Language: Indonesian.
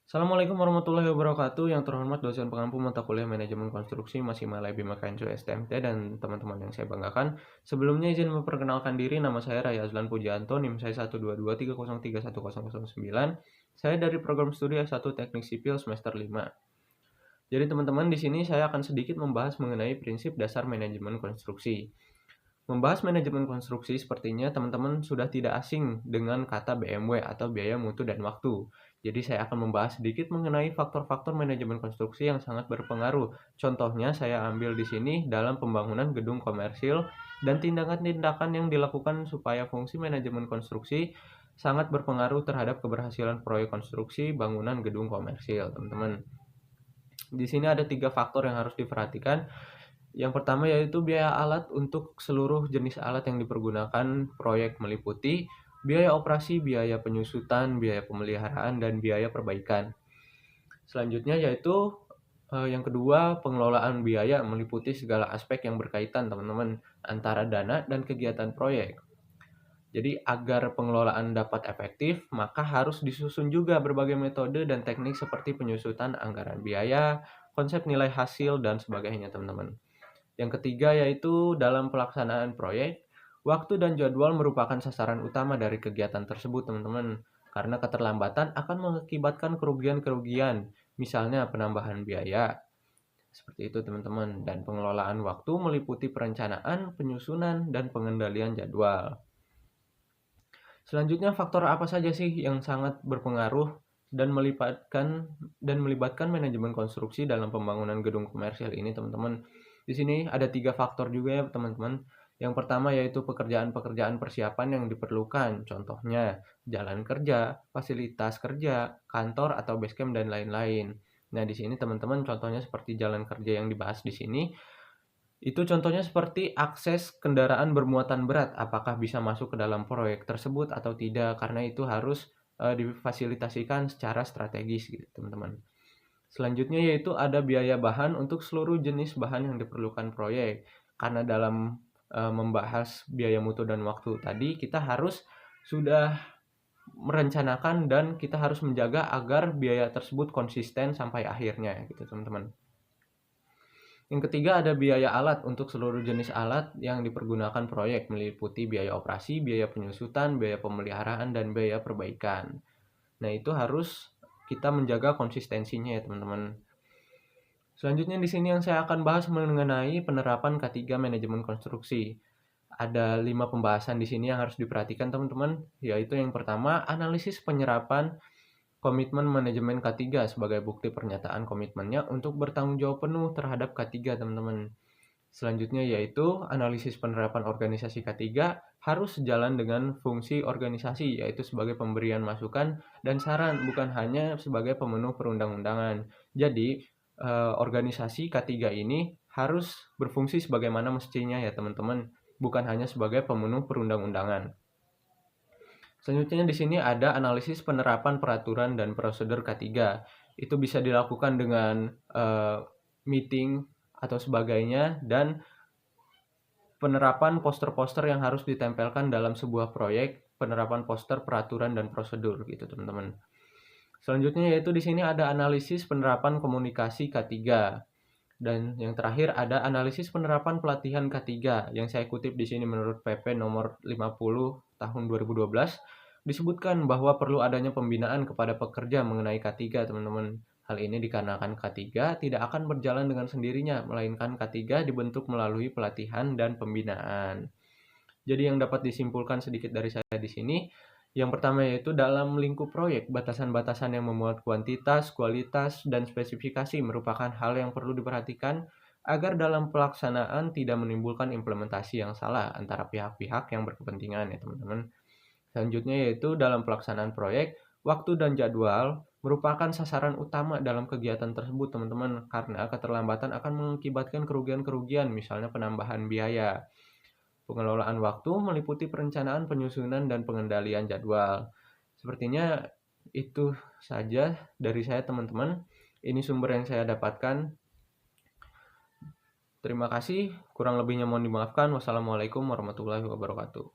Assalamualaikum warahmatullahi wabarakatuh. Yang terhormat dosen pengampu mata kuliah manajemen konstruksi Masimalai Bima KNSU STMT dan teman-teman yang saya banggakan. Sebelumnya izin memperkenalkan diri, nama saya Raya Azlan Pujianto, NIM saya 122303109. Saya dari program studi S1 Teknik Sipil semester 5. Jadi teman-teman, di sini saya akan sedikit membahas mengenai prinsip dasar manajemen konstruksi. Membahas manajemen konstruksi, sepertinya teman-teman sudah tidak asing dengan kata BMW atau biaya mutu dan waktu. Jadi saya akan membahas sedikit mengenai faktor-faktor manajemen konstruksi yang sangat berpengaruh. Contohnya saya ambil di sini dalam pembangunan gedung komersil dan tindakan-tindakan yang dilakukan supaya fungsi manajemen konstruksi sangat berpengaruh terhadap keberhasilan proyek konstruksi bangunan gedung komersil, teman-teman. Di sini ada 3 faktor yang harus diperhatikan. Yang pertama yaitu biaya alat untuk seluruh jenis alat yang dipergunakan proyek meliputi biaya operasi, biaya penyusutan, biaya pemeliharaan, dan biaya perbaikan. Selanjutnya yaitu yang kedua, pengelolaan biaya meliputi segala aspek yang berkaitan, teman-teman, antara dana dan kegiatan proyek. Jadi agar pengelolaan dapat efektif, maka harus disusun juga berbagai metode dan teknik seperti penyusutan anggaran biaya, konsep nilai hasil, dan sebagainya, teman-teman. Yang ketiga yaitu dalam pelaksanaan proyek, waktu dan jadwal merupakan sasaran utama dari kegiatan tersebut, teman-teman. Karena keterlambatan akan mengakibatkan kerugian-kerugian, misalnya penambahan biaya. Seperti itu, teman-teman. Dan pengelolaan waktu meliputi perencanaan, penyusunan, dan pengendalian jadwal. Selanjutnya, faktor apa saja sih yang sangat berpengaruh dan melibatkan manajemen konstruksi dalam pembangunan gedung komersial ini, teman-teman? Di sini ada 3 faktor juga ya, teman-teman. Yang pertama yaitu pekerjaan-pekerjaan persiapan yang diperlukan. Contohnya, jalan kerja, fasilitas kerja, kantor atau basecamp, dan lain-lain. Nah, di sini teman-teman contohnya seperti jalan kerja yang dibahas di sini. Itu contohnya seperti akses kendaraan bermuatan berat, apakah bisa masuk ke dalam proyek tersebut atau tidak, karena itu harus difasilitasikan secara strategis gitu, teman-teman. Selanjutnya yaitu ada biaya bahan untuk seluruh jenis bahan yang diperlukan proyek. Karena dalam membahas biaya mutu dan waktu tadi, kita harus sudah merencanakan dan kita harus menjaga agar biaya tersebut konsisten sampai akhirnya gitu, teman-teman. Yang ketiga ada biaya alat untuk seluruh jenis alat yang dipergunakan proyek, meliputi biaya operasi, biaya penyusutan, biaya pemeliharaan, dan biaya perbaikan. Nah, itu harus kita menjaga konsistensinya ya, teman-teman. Selanjutnya di sini yang saya akan bahas mengenai penerapan K3 manajemen konstruksi. Ada 5 pembahasan di sini yang harus diperhatikan, teman-teman, yaitu yang pertama, analisis penyerapan komitmen manajemen K3 sebagai bukti pernyataan komitmennya untuk bertanggung jawab penuh terhadap K3, teman-teman. Selanjutnya yaitu analisis penerapan organisasi K3 harus sejalan dengan fungsi organisasi, yaitu sebagai pemberian masukan dan saran, bukan hanya sebagai pemenuh perundang-undangan. Jadi, organisasi K3 ini harus berfungsi sebagaimana mestinya ya, teman-teman, bukan hanya sebagai pemenuh perundang-undangan. Selanjutnya di sini ada analisis penerapan peraturan dan prosedur K3. Itu bisa dilakukan dengan meeting atau sebagainya, dan penerapan poster-poster yang harus ditempelkan dalam sebuah proyek, penerapan poster peraturan dan prosedur gitu, teman-teman. Selanjutnya yaitu di sini ada analisis penerapan komunikasi K3. Dan yang terakhir ada analisis penerapan pelatihan K3 yang saya kutip di sini menurut PP nomor 50 tahun 2012, disebutkan bahwa perlu adanya pembinaan kepada pekerja mengenai K3, teman-teman. Hal ini dikarenakan K3 tidak akan berjalan dengan sendirinya, melainkan K3 dibentuk melalui pelatihan dan pembinaan. Jadi yang dapat disimpulkan sedikit dari saya di sini, yang pertama yaitu dalam lingkup proyek, batasan-batasan yang memuat kuantitas, kualitas, dan spesifikasi merupakan hal yang perlu diperhatikan agar dalam pelaksanaan tidak menimbulkan implementasi yang salah antara pihak-pihak yang berkepentingan ya, teman-teman. Selanjutnya yaitu dalam pelaksanaan proyek, waktu dan jadwal merupakan sasaran utama dalam kegiatan tersebut, teman-teman, karena keterlambatan akan mengakibatkan kerugian-kerugian, misalnya penambahan biaya. Pengelolaan waktu meliputi perencanaan, penyusunan, dan pengendalian jadwal. Sepertinya itu saja dari saya, teman-teman. Ini sumber yang saya dapatkan. Terima kasih, kurang lebihnya mohon dimaafkan. Wassalamualaikum warahmatullahi wabarakatuh.